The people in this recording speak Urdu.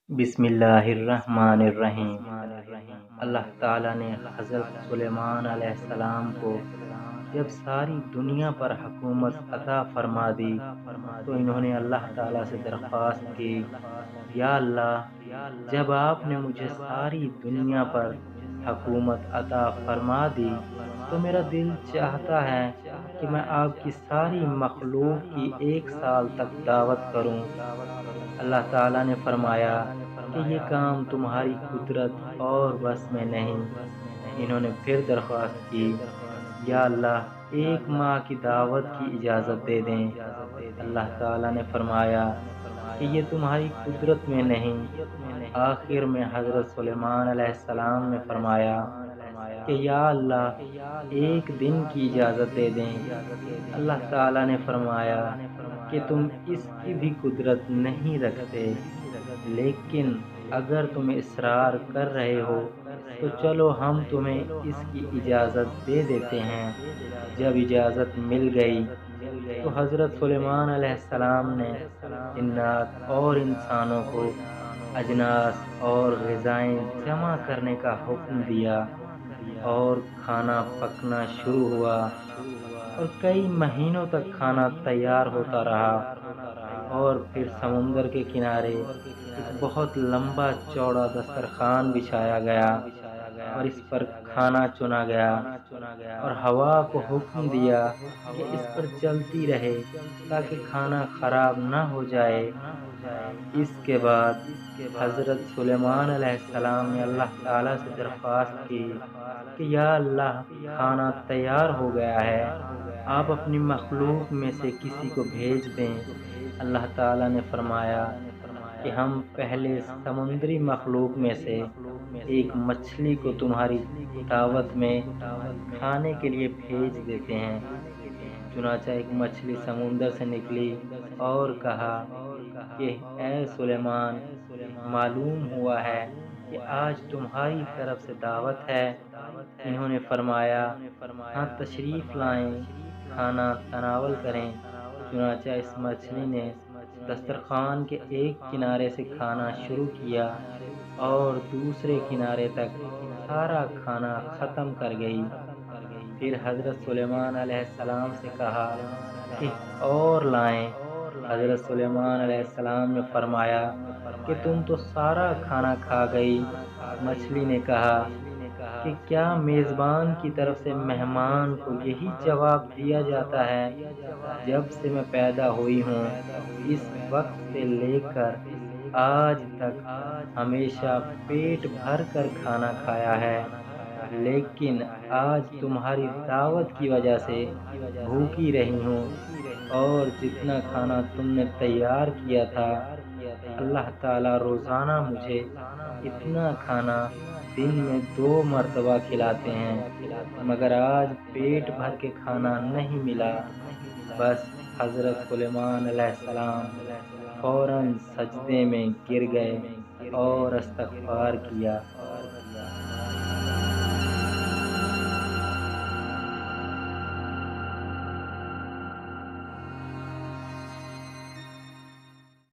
بسم اللہ الرحمن الرحیم۔ اللہ تعالیٰ نے حضرت سلیمان علیہ السلام کو جب ساری دنیا پر حکومت عطا فرما دی تو انہوں نے اللہ تعالیٰ سے درخواست کی، یا اللہ، جب آپ نے مجھے ساری دنیا پر حکومت عطا فرما دی تو میرا دل چاہتا ہے کہ میں آپ کی ساری مخلوق کی 1 سال تک دعوت کروں۔ اللہ تعالیٰ نے فرمایا کہ یہ کام تمہاری قدرت اور بس میں نہیں۔ انہوں نے پھر درخواست کی، یا اللہ، 1 ماہ کی دعوت کی اجازت دے دیں۔ اللہ تعالیٰ نے فرمایا کہ یہ تمہاری قدرت میں نہیں۔ آخر میں حضرت سلیمان علیہ السلام نے فرمایا کہ یا اللہ، 1 دن کی اجازت دے دیں۔ اللہ تعالیٰ نے فرمایا کہ تم اس کی بھی قدرت نہیں رکھتے، لیکن اگر تم اصرار کر رہے ہو تو چلو ہم تمہیں اس کی اجازت دے دیتے ہیں۔ جب اجازت مل گئی تو حضرت سلیمان علیہ السلام نے جنات اور انسانوں کو اجناس اور غذائیں جمع کرنے کا حکم دیا اور کھانا پکنا شروع ہوا، اور کئی مہینوں تک کھانا تیار ہوتا رہا۔ اور پھر سمندر کے کنارے ایک بہت لمبا چوڑا دسترخوان بچھایا گیا اور اس پر کھانا چنا گیا، اور ہوا کو حکم دیا کہ اس پر چلتی رہے تاکہ کھانا خراب نہ ہو جائے۔ اس کے بعد حضرت سلیمان علیہ السلام نے اللہ تعالیٰ سے درخواست کی کہ یا اللہ، کھانا تیار ہو گیا ہے، آپ اپنی مخلوق میں سے کسی کو بھیج دیں۔ اللہ تعالیٰ نے فرمایا کہ ہم پہلے سمندری مخلوق میں سے ایک مچھلی کو تمہاری دعوت میں کھانے کے لیے بھیج دیتے ہیں۔ چنانچہ ایک مچھلی سمندر سے نکلی اور کہا کہ اے سلیمان، معلوم ہوا ہے کہ آج تمہاری طرف سے دعوت ہے۔ انہوں نے فرمایا، ہاں، تشریف لائیں، کھانا تناول کریں۔ چنانچہ اس مچھلی نے دسترخوان کے ایک کنارے سے کھانا شروع کیا اور دوسرے کنارے تک سارا کھانا ختم کر گئی۔ پھر حضرت سلیمان علیہ السلام سے کہا کہ اور لائیں۔ حضرت سلیمان علیہ السلام نے فرمایا کہ تم تو سارا کھانا کھا گئی۔ مچھلی نے کہا کہ کیا میزبان کی طرف سے مہمان کو یہی جواب دیا جاتا ہے؟ جب سے میں پیدا ہوئی ہوں، اس وقت سے لے کر آج تک ہمیشہ پیٹ بھر کر کھانا کھایا ہے، لیکن آج تمہاری دعوت کی وجہ سے بھوکی رہی ہوں، اور جتنا کھانا تم نے تیار کیا تھا، اللہ تعالیٰ روزانہ مجھے اتنا کھانا دن میں 2 مرتبہ کھلاتے ہیں، مگر آج پیٹ بھر کے کھانا نہیں ملا۔ بس حضرت سلیمان علیہ السلام فوراً سجدے میں گر گئے اور استغفار کیا۔